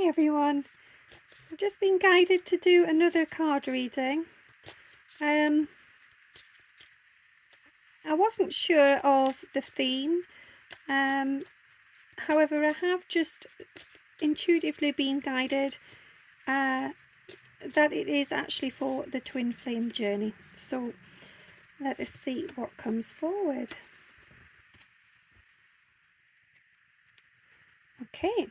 Hi everyone, I've just been guided to do another card reading. I wasn't sure of the theme, however I have just intuitively been guided that it is actually for the twin flame journey. So let us see what comes forward. Okay.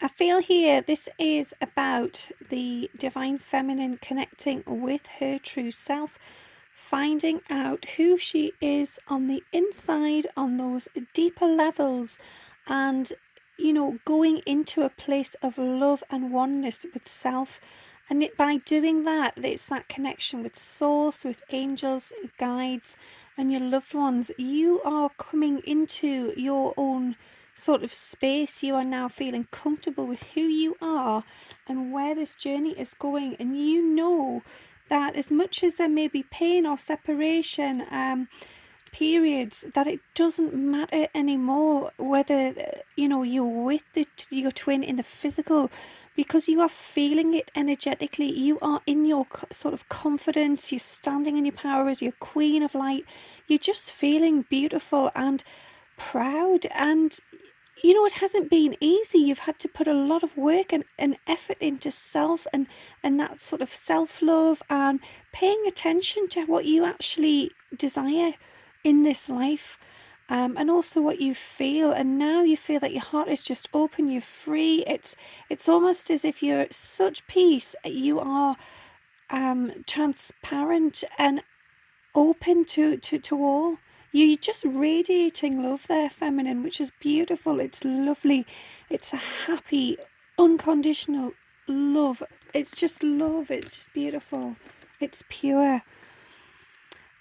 I feel here this is about the divine feminine connecting with her true self, finding out who she is on the inside on those deeper levels, and going into a place of love and oneness with self. And by doing that, it's that connection with source, with angels, guides, and your loved ones. You are coming into your own sort of space. You are now feeling comfortable with who you are and where this journey is going, and you know that as much as there may be pain or separation periods, that it doesn't matter anymore whether you're with your twin in the physical, because you are feeling it energetically. You are in your sort of confidence, you're standing in your power as your queen of light. You're just feeling beautiful and proud, and it hasn't been easy. You've had to put a lot of work and effort into self and that sort of self-love and paying attention to what you actually desire in this life, and also what you feel. And now you feel that your heart is just open, you're free. It's almost as if you're at such peace. You are transparent and open to all. You're just radiating love there, feminine, which is beautiful. It's lovely. It's a happy, unconditional love. It's just love. It's just beautiful. It's pure.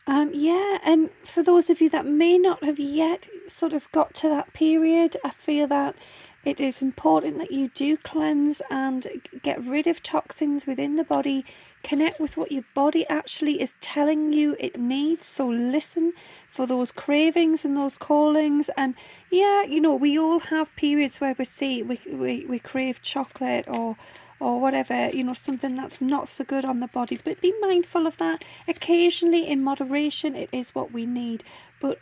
Yeah, and for those of you that may not have yet sort of got to that period, I feel that it is important that you do cleanse and get rid of toxins within the body. Connect with what your body actually is telling you it needs. So listen for those cravings and those callings. And yeah, we all have periods where we crave chocolate or whatever, something that's not so good on the body. But be mindful of that. Occasionally, in moderation, it is what we need. But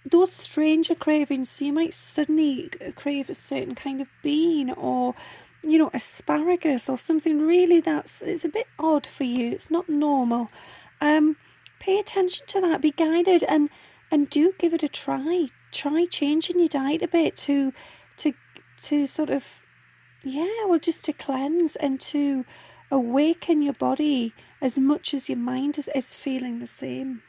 those stranger cravings, so you might suddenly crave a certain kind of bean or asparagus or something really it's a bit odd for you. It's not normal. Pay attention to that. Be guided and do give it a try. Try changing your diet a bit to sort of just to cleanse and to awaken your body as much as your mind is feeling the same.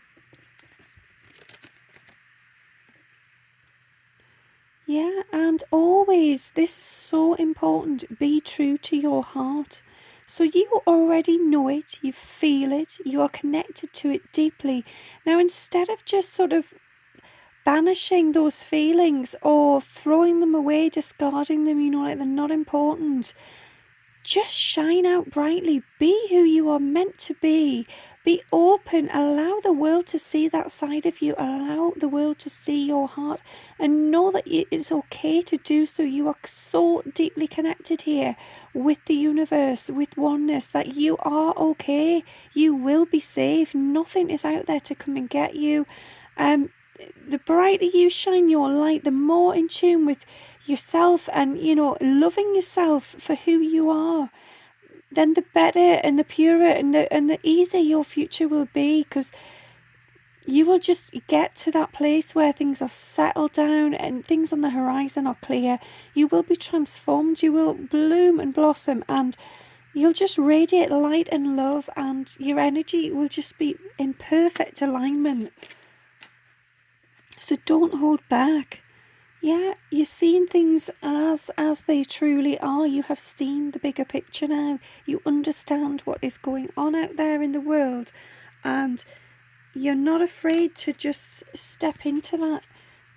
Yeah, and always, this is so important, be true to your heart. So you already know it, you feel it, you are connected to it deeply. Now, instead of just sort of banishing those feelings or throwing them away, discarding them, like they're not important, just shine out brightly. Be who you are meant to be. Be open. Allow the world to see that side of you. Allow the world to see your heart, and know that it's okay to do so. You are so deeply connected here with the universe, with oneness, that you are okay. You will be safe. Nothing is out there to come and get you. The brighter you shine your light, the more in tune with yourself and loving yourself for who you are, then the better and the purer and the easier your future will be, because you will just get to that place where things are settled down and things on the horizon are clear. You will be transformed. You will bloom and blossom, and you'll just radiate light and love, and your energy will just be in perfect alignment. So don't hold back. Yeah, you're seeing things as they truly are. You have seen the bigger picture now. You understand what is going on out there in the world, and you're not afraid to just step into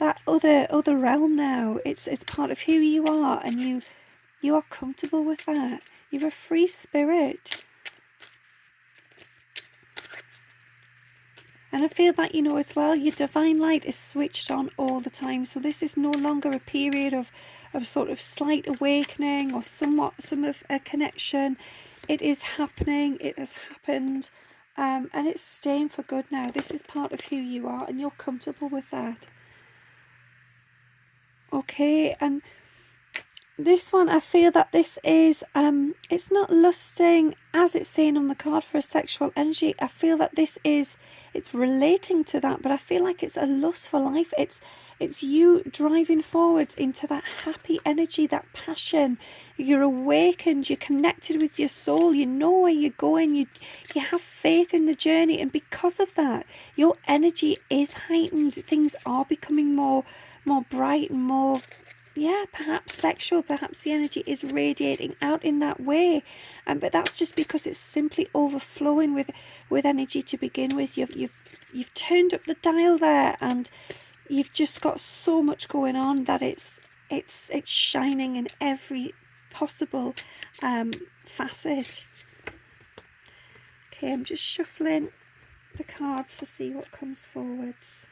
that other realm now. It's part of who you are, and you are comfortable with that. You're a free spirit. And I feel that, as well, your divine light is switched on all the time. So this is no longer a period of a sort of slight awakening or some of a connection. It is happening. It has happened. And it's staying for good now. This is part of who you are, and you're comfortable with that. Okay, and this one, I feel that this is, it's not lusting as it's saying on the card for a sexual energy. I feel that it's relating to that, but I feel like it's a lust for life. It's you driving forwards into that happy energy, that passion. You're awakened, you're connected with your soul, you know where you're going, you have faith in the journey, and because of that, your energy is heightened. Things are becoming more bright and more, perhaps sexual. Perhaps the energy is radiating out in that way, but that's just because it's simply overflowing with energy to begin with. You've turned up the dial there, and you've just got so much going on that it's shining in every possible facet. Okay, I'm just shuffling the cards to see what comes forwards.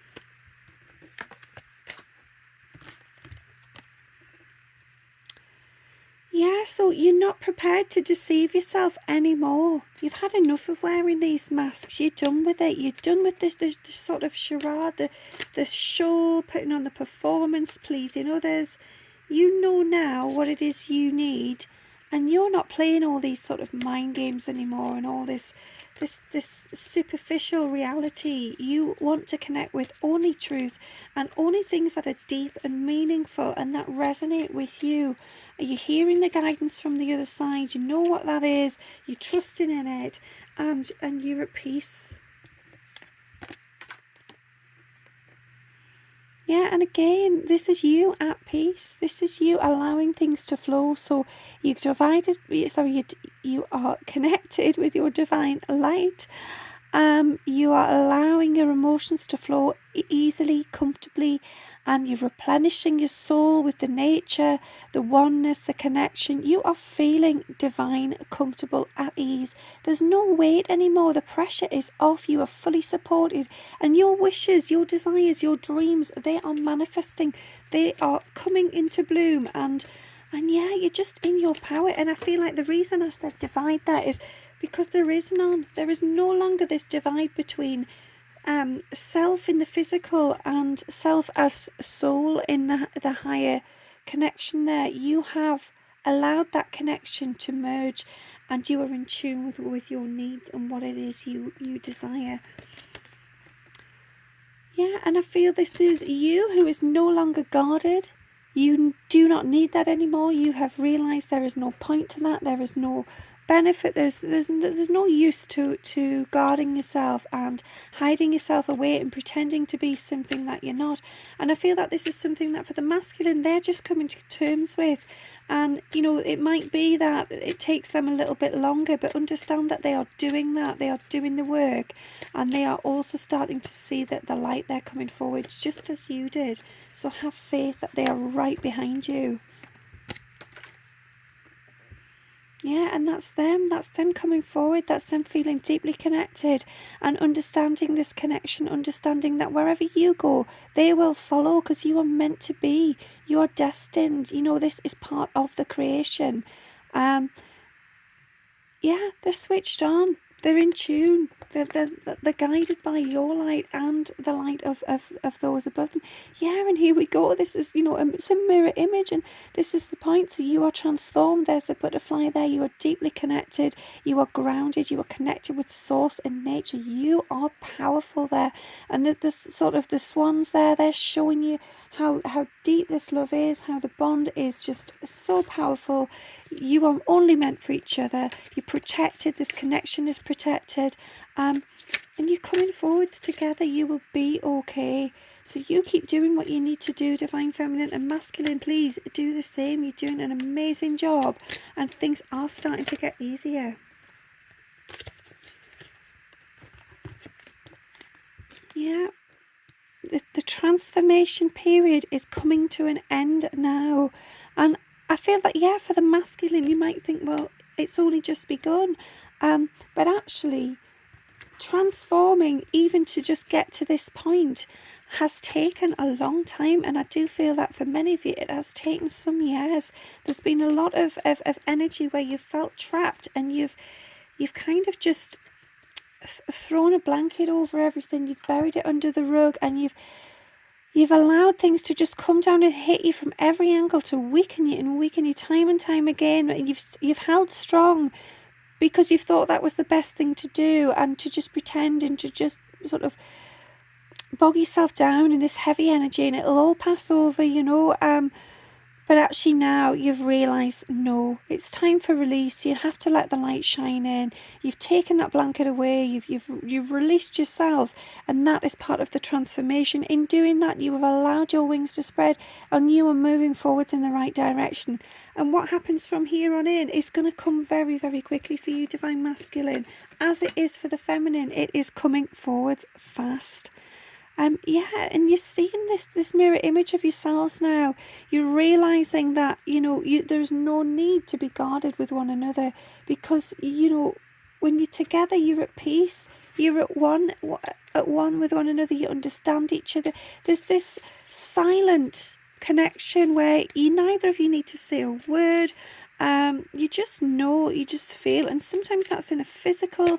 Yeah, so you're not prepared to deceive yourself anymore. You've had enough of wearing these masks. You're done with it. You're done with this sort of charade, the show, putting on the performance, pleasing others. You know now what it is you need, and you're not playing all these sort of mind games anymore and all this superficial reality. You want to connect with only truth and only things that are deep and meaningful and that resonate with you. Are you hearing the guidance from the other side? You know what that is. You're trusting in it, and you're at peace. Yeah, and again, this is you at peace. This is you allowing things to flow. So you are connected with your divine light. You are allowing your emotions to flow easily, comfortably. You're replenishing your soul with the nature, the oneness, the connection. You are feeling divine, comfortable, at ease. There's no weight anymore. The pressure is off. You are fully supported. And your wishes, your desires, your dreams, they are manifesting. They are coming into bloom. And yeah, you're just in your power. And I feel like the reason I said divide there is because there is none. There is no longer this divide between self in the physical and self as soul in the higher connection there. You have allowed that connection to merge, and you are in tune with your needs and what it is you desire. Yeah, and I feel this is you who is no longer guarded. You do not need that anymore. You have realised there is no point to that. There is no benefit. There's no use to guarding yourself and hiding yourself away and pretending to be something that you're not. And I feel that this is something that for the masculine, they're just coming to terms with. And it might be that it takes them a little bit longer, but understand that they are doing that. They are doing the work, and they are also starting to see that the light they're coming forward just as you did. So have faith that they are right behind you. Yeah, and that's them coming forward. That's them feeling deeply connected and understanding this connection, understanding that wherever you go, they will follow, because you are meant to be. You are destined. This is part of the creation. Yeah, they're switched on. They're in tune. They're guided by your light and the light of those above them. Yeah, and here we go. This is, it's a mirror image, and this is the point. So you are transformed. There's a butterfly there. You are deeply connected. You are grounded. You are connected with source and nature. You are powerful there. And the sort of the swans there, they're showing you how deep this love is, how the bond is just so powerful. You are only meant for each other. You're protected. This connection is protected. And you're coming forwards together. You will be okay. So you keep doing what you need to do, Divine Feminine, and Masculine, please do the same. You're doing an amazing job, and things are starting to get easier. Yeah. The transformation period is coming to an end now. And I feel that, for the masculine, you might think, well, it's only just begun. But actually, transforming, even to just get to this point, has taken a long time, and I do feel that for many of you it has taken some years. There's been a lot of energy where you've felt trapped, and you've kind of just thrown a blanket over everything, you've buried it under the rug, and you've allowed things to just come down and hit you from every angle to weaken you time and time again. And you've held strong because you've thought that was the best thing to do, and to just pretend and to just sort of bog yourself down in this heavy energy, and it'll all pass over, but actually now you've realised, no, it's time for release. You have to let the light shine in. You've taken that blanket away. You've released yourself, and that is part of the transformation. In doing that, you have allowed your wings to spread, and you are moving forwards in the right direction. And what happens from here on in is going to come very, very quickly for you, Divine Masculine. As it is for the Feminine, it is coming forwards fast. And you're seeing this mirror image of yourselves now. You're realizing that there's no need to be guarded with one another, because when you're together, you're at peace. You're at one with one another. You understand each other. There's this silent connection where neither of you need to say a word. You just know, you just feel, and sometimes that's in a physical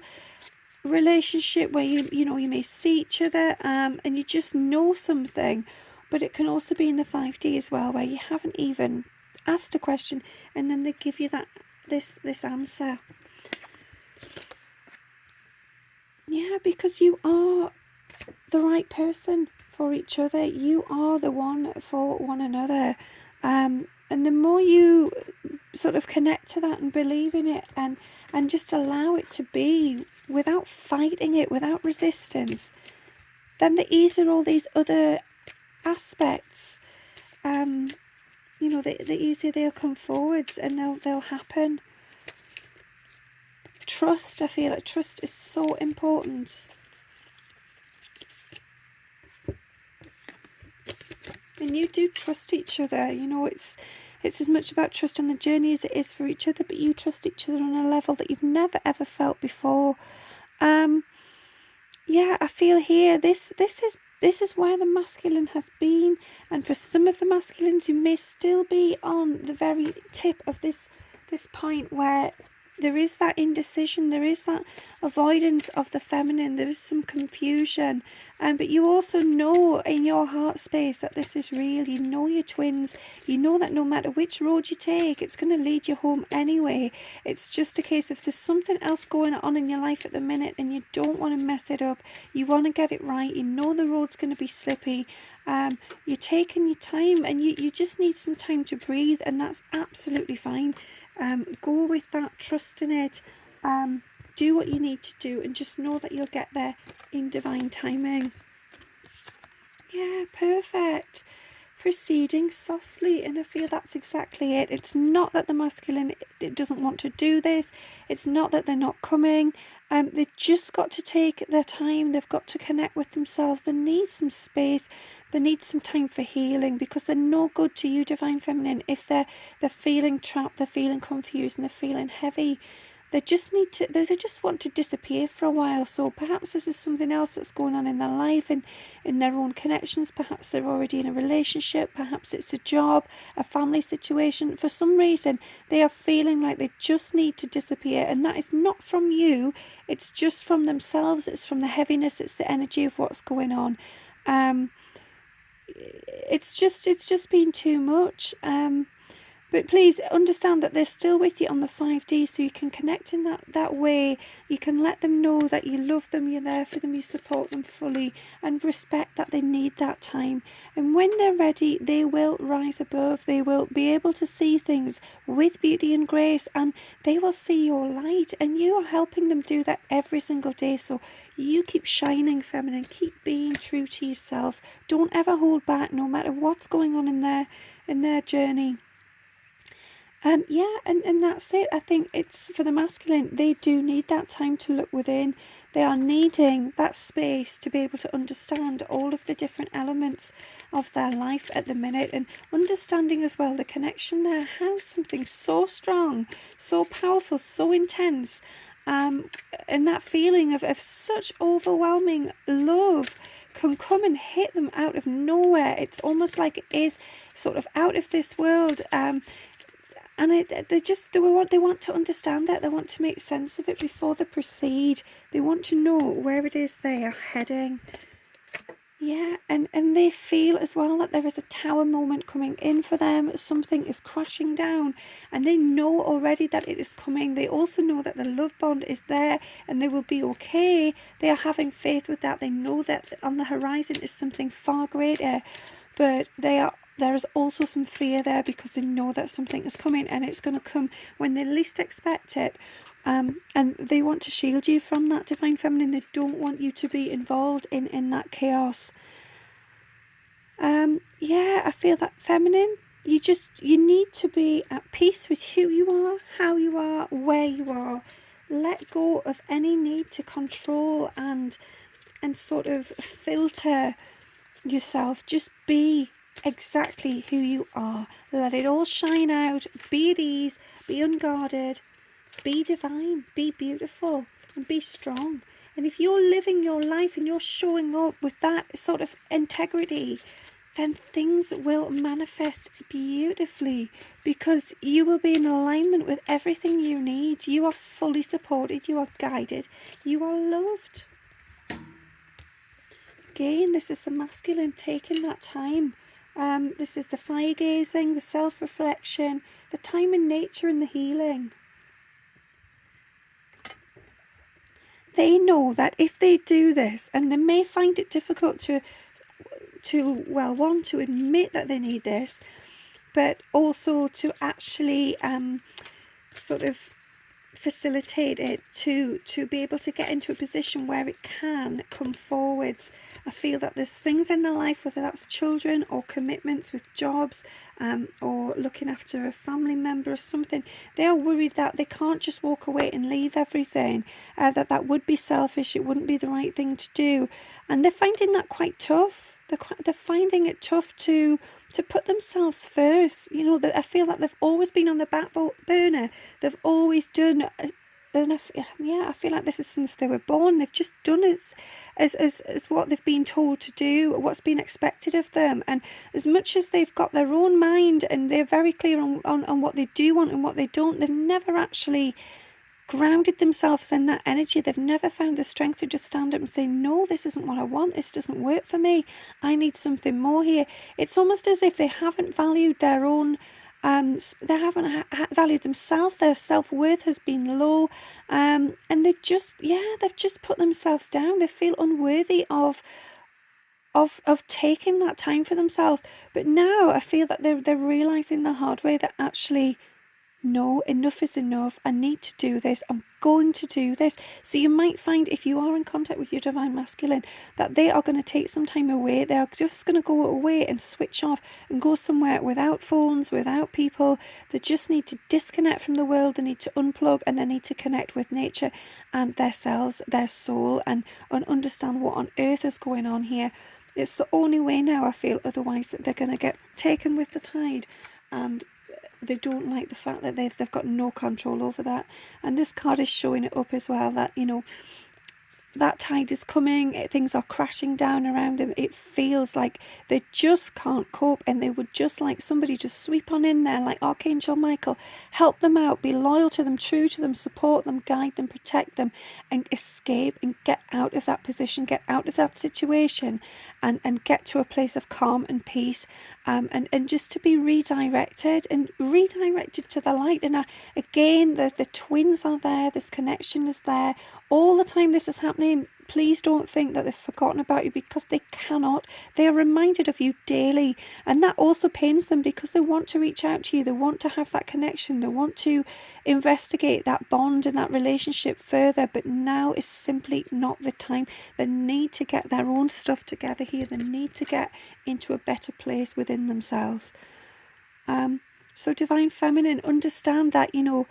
relationship where you may see each other, and you just know something. But it can also be in the 5D as well, where you haven't even asked a question, and then they give you this answer. Yeah, because you are the right person for each other. You are the one for one another, and the more you sort of connect to that and believe in it, and just allow it to be without fighting it, without resistance, then the easier all these other aspects, the easier they'll come forwards, and they'll happen. Trust, I feel like trust is so important. And you do trust each other. It's as much about trust on the journey as it is for each other, but you trust each other on a level that you've never ever felt before. I feel here this is where the masculine has been, and for some of the masculines, you may still be on the very tip of this point where there is that indecision, there is that avoidance of the feminine, there is some confusion, but you also know in your heart space that this is real. You know your twins, you know that no matter which road you take, it's going to lead you home anyway. It's just a case of there's something else going on in your life at the minute, and you don't want to mess it up. You want to get it right. You know the road's going to be slippy. You're taking your time, and you just need some time to breathe, and that's absolutely fine. Go with that, trust in it, do what you need to do, and just know that you'll get there in divine timing. Yeah, perfect. Proceeding softly, and I feel that's exactly it. It's not that the masculine it doesn't want to do this. It's not that they're not coming. They've just got to take their time. They've got to connect with themselves. They need some space. They need some time for healing, because they're no good to you, Divine Feminine, if they're feeling trapped, they're feeling confused, and they're feeling heavy. They just want to disappear for a while. So perhaps this is something else that's going on in their life and in their own connections. Perhaps they're already in a relationship. Perhaps it's a job, a family situation. For some reason, they are feeling like they just need to disappear. And that is not from you. It's just from themselves. It's from the heaviness. It's the energy of what's going on. It's just been too much. But please understand that they're still with you on the 5D, so you can connect in that way. You can let them know that you love them, you're there for them, you support them fully, and respect that they need that time. And when they're ready, they will rise above. They will be able to see things with beauty and grace, and they will see your light, and you are helping them do that every single day. So you keep shining, Feminine. Keep being true to yourself. Don't ever hold back, no matter what's going on in their journey. And that's it. I think it's for the masculine, they do need that time to look within. They are needing that space to be able to understand all of the different elements of their life at the minute, and understanding as well the connection there, how something so strong, so powerful, so intense, and that feeling of such overwhelming love can come and hit them out of nowhere. It's almost like it is sort of out of this world. And they want to understand it. They want to make sense of it before they proceed. They want to know where it is they are heading. Yeah, and they feel as well that there is a tower moment coming in for them. Something is crashing down, and they know already that it is coming. They also know that the love bond is there and they will be okay. They are having faith with that. They know that on the horizon is something far greater, but there is also some fear there because they know that something is coming, and it's going to come when they least expect it. And they want to shield you from that, Divine Feminine. They don't want you to be involved in that chaos. Yeah, I feel that, Feminine. You need to be at peace with who you are, how you are, where you are. Let go of any need to control and sort of filter yourself. Just be exactly who you are. Let it all shine out. Be at ease. Be unguarded. Be divine, be beautiful, and be strong. And if you're living your life and you're showing up with that sort of integrity, then things will manifest beautifully because you will be in alignment with everything you need. You are fully supported, you are guided, you are loved. Again, this is the masculine taking that time. This is the fire gazing, the self-reflection, the time in nature and the healing. They know that if they do this, and they may find it difficult to admit that they need this, but also to actually sort of facilitate it to be able to get into a position where it can come forwards. I feel that there's things in their life, whether that's children or commitments with jobs or looking after a family member or something, they are worried that they can't just walk away and leave everything, that would be selfish, it wouldn't be the right thing to do, and they're finding that quite tough. They're finding it tough to put themselves first. You know, that I feel like they've always been on the back burner. They've always done, and I feel like this is since they were born. They've just done it as what they've been told to do, what's been expected of them. And as much as they've got their own mind and they're very clear on what they do want and what they don't, they've never actually grounded themselves in that energy. They've never found the strength to just stand up and say, no, this isn't what I want, this doesn't work for me, I need something more here. It's almost as if they haven't valued their own they haven't valued themselves. Their self-worth has been low, and they've just put themselves down. They feel unworthy of taking that time for themselves. But now I feel that they're realizing the hard way that actually, no, enough is enough. I need to do this. I'm going to do this. So you might find, if you are in contact with your Divine Masculine, that they are going to take some time away. They are just going to go away and switch off and go somewhere without phones, without people. They just need to disconnect from the world. They need to unplug, and they need to connect with nature and themselves, their soul, and understand what on earth is going on here. It's the only way now, I feel. Otherwise, that they're going to get taken with the tide, and they don't like the fact that they've got no control over that. And this card is showing it up as well, that, you know, that tide is coming, things are crashing down around them. It feels like they just can't cope, and they would just like somebody just sweep on in there, like Archangel Michael, help them out, be loyal to them, true to them, support them, guide them, protect them, and escape and get out of that position, get out of that situation, and get to a place of calm and peace, and just to be redirected to the light. And again, the twins are there, this connection is there all the time this is happening. Please don't think that they've forgotten about you, because they cannot. They are reminded of you daily, and that also pains them because they want to reach out to you. They want to have that connection. They want to investigate that bond and that relationship further, but now is simply not the time. They need to get their own stuff together here. They need to get into a better place within themselves. So Divine Feminine, understand that, you know,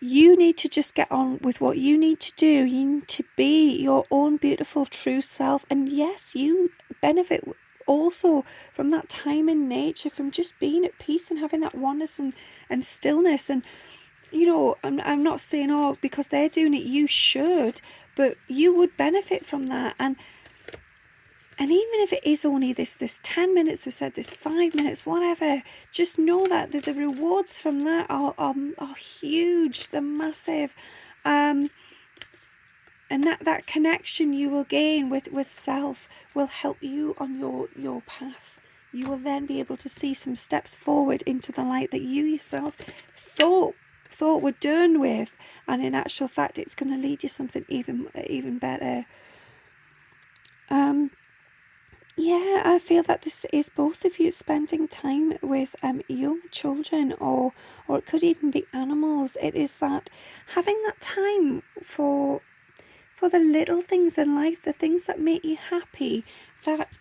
you need to just get on with what you need to do. You need to be your own beautiful true self. And yes, you benefit also from that time in nature, from just being at peace and having that oneness and stillness. And, you know, I'm not saying, oh, because they're doing it, you should, but you would benefit from that. And And even if it is only this 10 minutes, we've said this 5 minutes, whatever, just know that the rewards from that are huge. They're massive. And that connection you will gain with self will help you on your path. You will then be able to see some steps forward into the light that you yourself thought we're done with, and in actual fact it's going to lead you something even better. Yeah, I feel that this is both of you spending time with young children, or it could even be animals. It is that having that time for the little things in life, the things that make you happy, that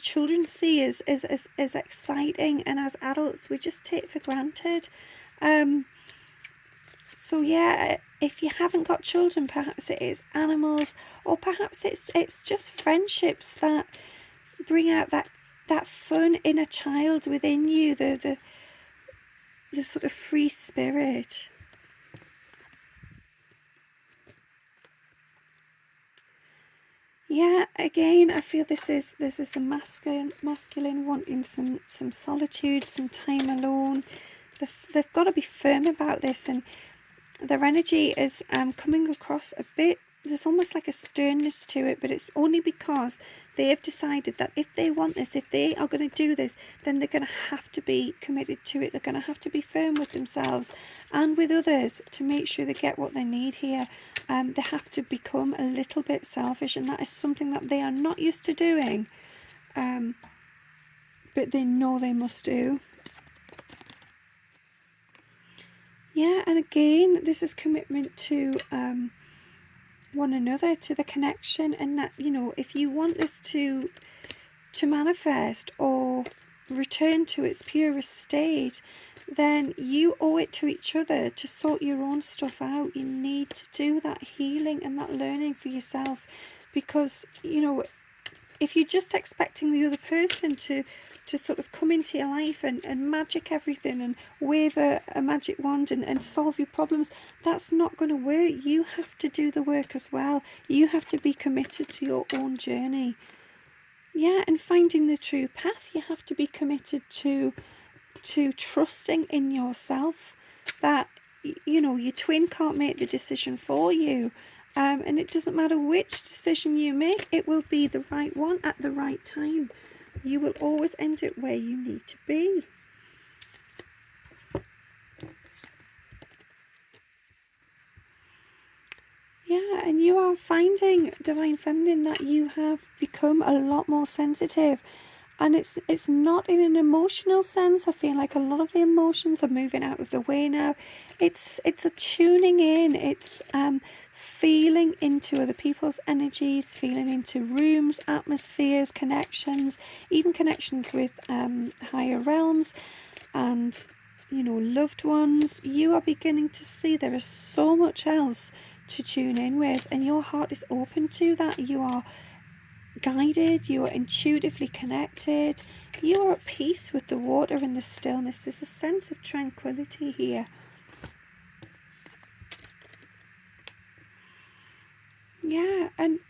children see as exciting, and as adults we just take for granted. So yeah, if you haven't got children, perhaps it is animals, or perhaps it's just friendships that bring out that fun inner child within you, the sort of free spirit. Yeah, again, I feel this is the masculine wanting some solitude, some time alone. They've got to be firm about this, and their energy is coming across a bit. There's almost like a sternness to it, but it's only because they have decided that if they want this, if they are going to do this, then they're going to have to be committed to it. They're going to have to be firm with themselves and with others to make sure they get what they need here. They have to become a little bit selfish, and that is something that they are not used to doing, but they know they must do. Yeah, and again, this is commitment to one another, to the connection, and that if you want this to manifest or return to its purest state, then you owe it to each other to sort your own stuff out. You need to do that healing and that learning for yourself, because if you're just expecting the other person to sort of come into your life and magic everything and wave a magic wand and solve your problems, that's not going to work. You have to do the work as well. You have to be committed to your own journey. Yeah, and finding the true path, you have to be committed to trusting in yourself, that your twin can't make the decision for you. And it doesn't matter which decision you make, it will be the right one at the right time. You will always end up where you need to be. Yeah, and you are finding, Divine Feminine, that you have become a lot more sensitive. And it's not in an emotional sense. I feel like a lot of the emotions are moving out of the way now. It's a tuning in. It's feeling into other people's energies, feeling into rooms, atmospheres, connections, even connections with higher realms and loved ones. You are beginning to see there is so much else to tune in with, and your heart is open to that. You are guided, you are intuitively connected, you are at peace with the water and the stillness. There's a sense of tranquility here. Yeah, and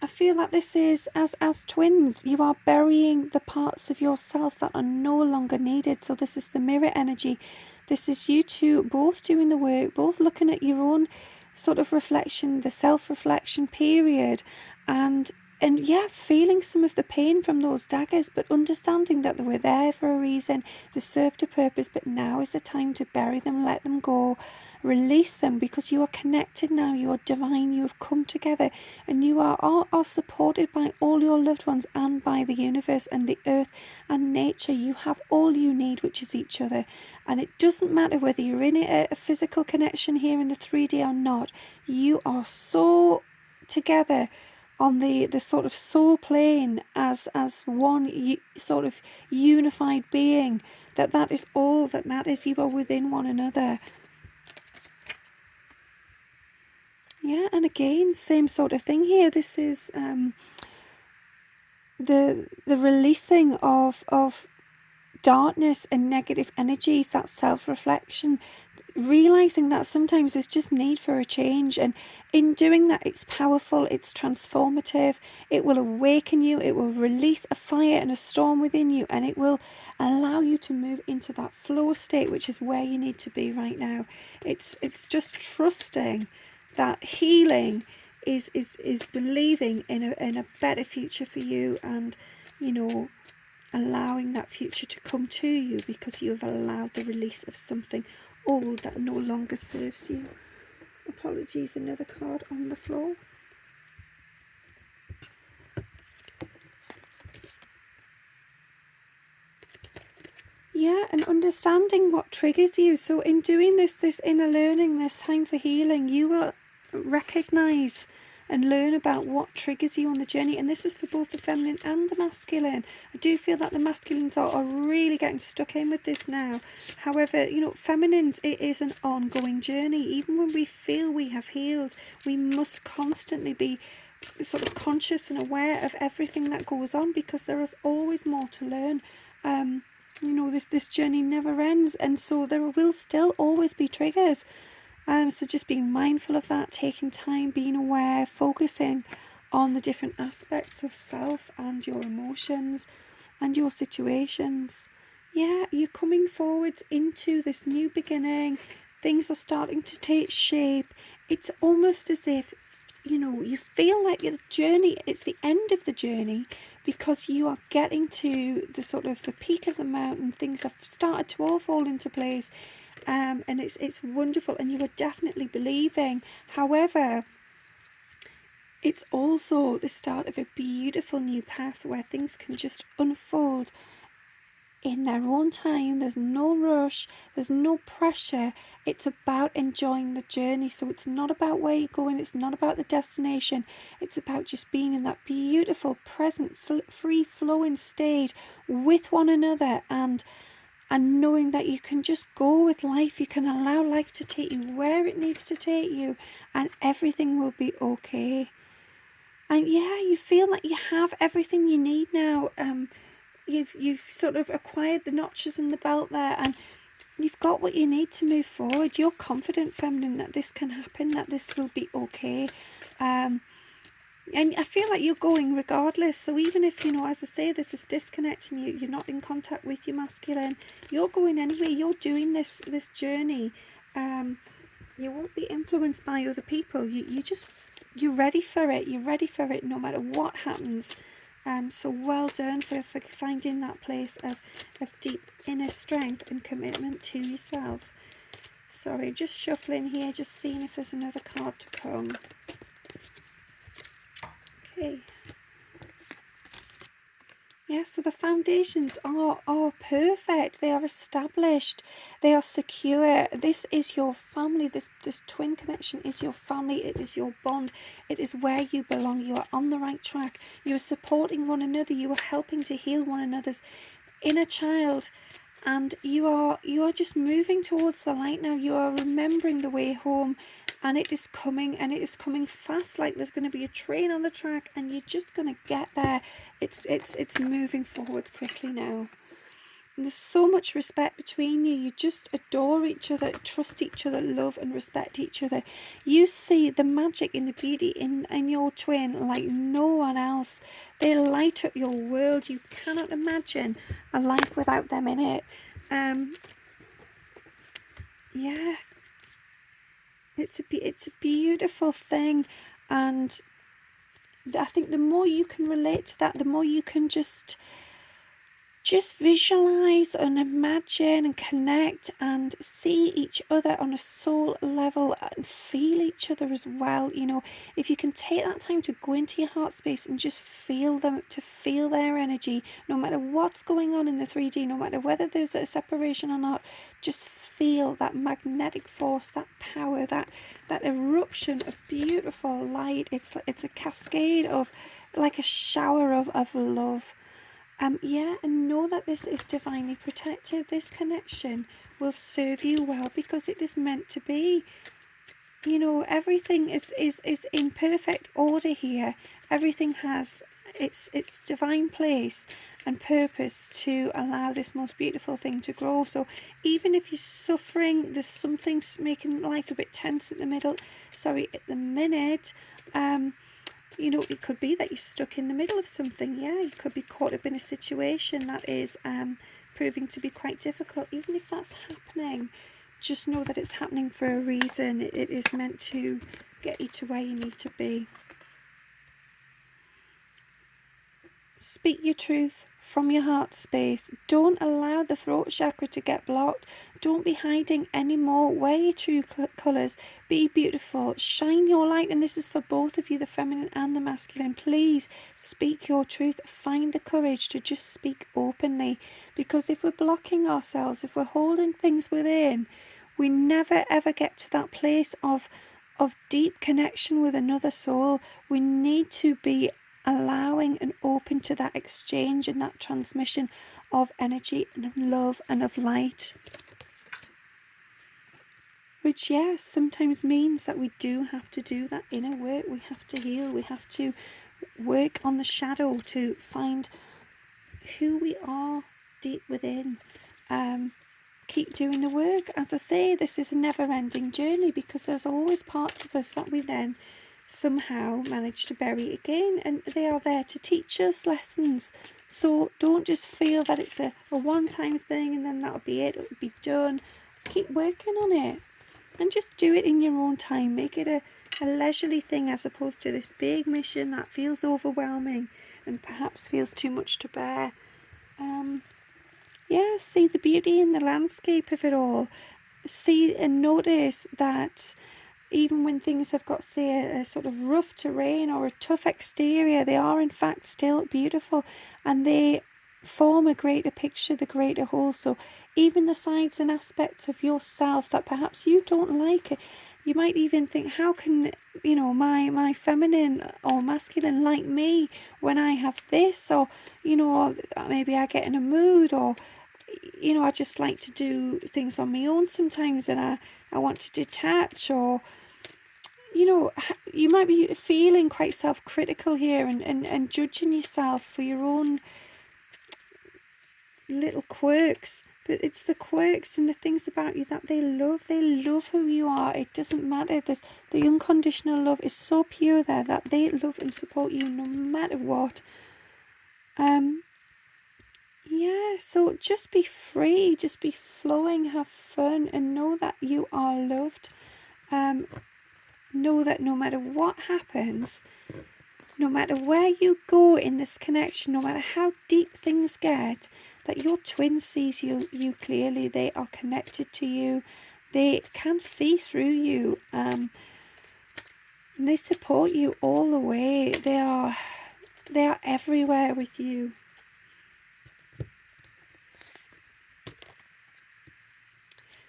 I feel like this is, as twins, you are burying the parts of yourself that are no longer needed. So this is the mirror energy. This is you two both doing the work, both looking at your own sort of reflection, the self-reflection period, and yeah, feeling some of the pain from those daggers, but understanding that they were there for a reason. They served a purpose, but now is the time to bury them, let them go, release them, because you are connected now. You are divine. You have come together, and you are supported by all your loved ones and by the universe and the earth and nature. You have all you need, which is each other. And it doesn't matter whether you're in a physical connection here in the 3D or not. You are so together on the sort of soul plane as one sort of unified being, that is all that matters. You are within one another. Yeah, and again, same sort of thing here. This is the releasing of darkness and negative energies, that self-reflection, realizing that sometimes there's just need for a change, and in doing that, it's powerful, it's transformative, it will awaken you, it will release a fire and a storm within you, and it will allow you to move into that flow state, which is where you need to be right now. It's just trusting that healing is believing in a better future for you, and allowing that future to come to you because you have allowed the release of something old that no longer serves you. Apologies, another card on the floor. Yeah, and understanding what triggers you. So in doing this inner learning, this time for healing, you will recognize and learn about what triggers you on the journey. And this is for both the feminine and the masculine. I do feel that the masculines are really getting stuck in with this now. However, feminines, it is an ongoing journey. Even when we feel we have healed, we must constantly be sort of conscious and aware of everything that goes on, because there is always more to learn. This journey never ends, and so there will still always be triggers. So just being mindful of that, taking time, being aware, focusing on the different aspects of self and your emotions and your situations. Yeah, you're coming forwards into this new beginning. Things are starting to take shape. It's almost as if, you feel like the journey, it's the end of the journey, because you are getting to the peak of the mountain. Things have started to all fall into place. And it's wonderful, and you are definitely believing. However, it's also the start of a beautiful new path where things can just unfold in their own time. There's no rush, there's no pressure. It's about enjoying the journey. So it's not about where you're going, it's not about the destination. It's about just being in that beautiful present free flowing state with one another, and knowing that you can just go with life. You can allow life to take you where it needs to take you, and everything will be okay. And yeah, you feel like you have everything you need now. You've sort of acquired the notches in the belt there, and you've got what you need to move forward. You're confident, feminine, that this can happen, that this will be okay. And I feel like you're going regardless. So even if, as I say, this is disconnecting you, you're not in contact with your masculine, you're going anyway. You're doing this journey. You won't be influenced by other people. You're ready for it. You're ready for it no matter what happens. So well done for finding that place of deep inner strength and commitment to yourself. Sorry, just shuffling here, just seeing if there's another card to come. Okay. Yeah, so the foundations are perfect. They are established. They are secure. This is your family. This twin connection is your family. It is your bond. It is where you belong. You are on the right track. You are supporting one another. You are helping to heal one another's inner child. And you are just moving towards the light now. You are remembering the way home, and it is coming, and it is coming fast. Like there's going to be a train on the track, and you're just going to get there. It's moving forwards quickly now. And there's so much respect between you. You just adore each other, trust each other, love and respect each other. You see the magic and the beauty in your twin like no one else. They light up your world. You cannot imagine a life without them in it. Yeah, it's a beautiful thing, and I think the more you can relate to that, the more you can just visualize and imagine and connect and see each other on a soul level and feel each other as well. If you can take that time to go into your heart space and just feel them, to feel their energy, no matter what's going on in the 3D, no matter whether there's a separation or not, just feel that magnetic force, that power, that eruption of beautiful light. It's a cascade of, like a shower of love. And know that this is divinely protected. This connection will serve you well because it is meant to be. Everything is in perfect order here. Everything has its divine place and purpose to allow this most beautiful thing to grow. So even if you're suffering, there's something making life a bit tense at the minute, it could be that you're stuck in the middle of something. Yeah, you could be caught up in a situation that is proving to be quite difficult. Even if that's happening, just know that it's happening for a reason. It is meant to get you to where you need to be. Speak your truth from your heart space. Don't allow the throat chakra to get blocked. Don't be hiding anymore. Wear your true colours. Be beautiful. Shine your light. And this is for both of you, the feminine and the masculine. Please speak your truth. Find the courage to just speak openly. Because if we're blocking ourselves, if we're holding things within, we never ever get to that place of deep connection with another soul. We need to be allowing and open to that exchange and that transmission of energy and of love and of light. Which, yes, sometimes means that we do have to do that inner work. We have to heal. We have to work on the shadow to find who we are deep within. Keep doing the work. As I say, this is a never-ending journey, because there's always parts of us that we then somehow manage to bury again, and they are there to teach us lessons. So don't just feel that it's a one-time thing and then that'll be it, it'll be done. Keep working on it, and just do it in your own time. Make it a leisurely thing, as opposed to this big mission that feels overwhelming and perhaps feels too much to bear. See the beauty in the landscape of it all. See and notice that even when things have got, say, a sort of rough terrain or a tough exterior, they are in fact still beautiful, and they form a greater picture, the greater whole. So even the sides and aspects of yourself that perhaps you don't like, you might even think, how can my feminine or masculine like me when I have this? Or maybe I get in a mood, or I just like to do things on my own sometimes, and I want to detach. Or you might be feeling quite self-critical here and judging yourself for your own little quirks. But it's the quirks and the things about you that they love. They love who you are. It doesn't matter. The unconditional love is so pure there that they love and support you no matter what. So just be free, just be flowing, have fun, and know that you are loved. Know that no matter what happens, no matter where you go in this connection, no matter how deep things get, that your twin sees you clearly. They are connected to you. They can see through you. And they support you all the way. They are everywhere with you.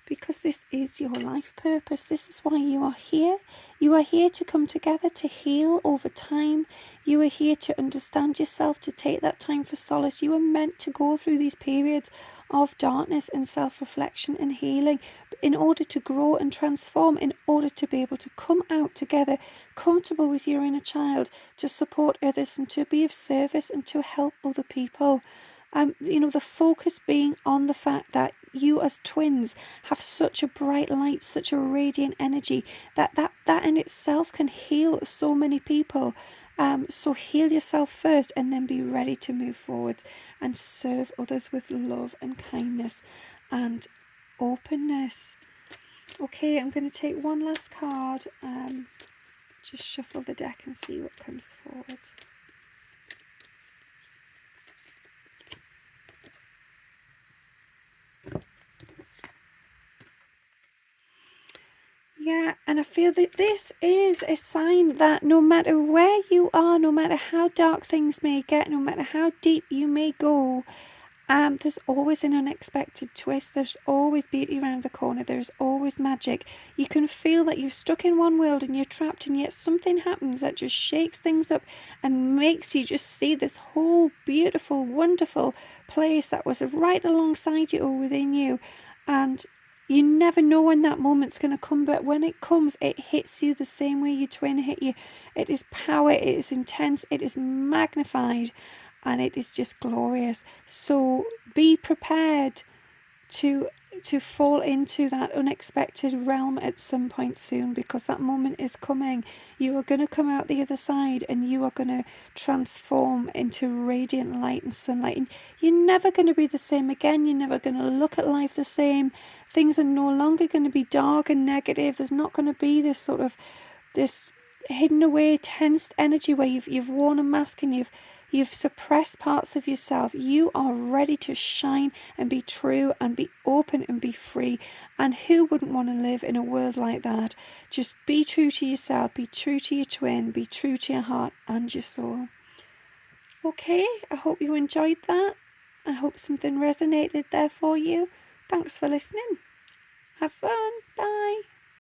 Because this is your life purpose. This is why you are here. You are here to come together, to heal over time. You are here to understand yourself, to take that time for solace. You are meant to go through these periods of darkness and self-reflection and healing in order to grow and transform, in order to be able to come out together, comfortable with your inner child, to support others and to be of service and to help other people. The focus being on the fact that you as twins have such a bright light, such a radiant energy, that in itself can heal so many people. So heal yourself first, and then be ready to move forwards and serve others with love and kindness and openness. Okay, I'm going to take one last card. Just shuffle the deck and see what comes forward. Yeah, and I feel that this is a sign that no matter where you are, no matter how dark things may get, no matter how deep you may go, there's always an unexpected twist. There's always beauty around the corner. There's always magic. You can feel that you're stuck in one world and you're trapped, and yet something happens that just shakes things up and makes you just see this whole beautiful, wonderful place that was right alongside you or within you. And you never know when that moment's going to come, but when it comes, it hits you the same way your twin hit you. It is power, it is intense, it is magnified, and it is just glorious. So be prepared to fall into that unexpected realm at some point soon, because that moment is coming. You are going to come out the other side, and you are going to transform into radiant light and sunlight, and you're never going to be the same again. You're never going to look at life the same. Things are no longer going to be dark and negative. There's not going to be this sort of this hidden away tensed energy where you've worn a mask and you've suppressed parts of yourself. You are ready to shine and be true and be open and be free. And who wouldn't want to live in a world like that? Just be true to yourself, be true to your twin, be true to your heart and your soul. Okay, I hope you enjoyed that. I hope something resonated there for you. Thanks for listening. Have fun. Bye.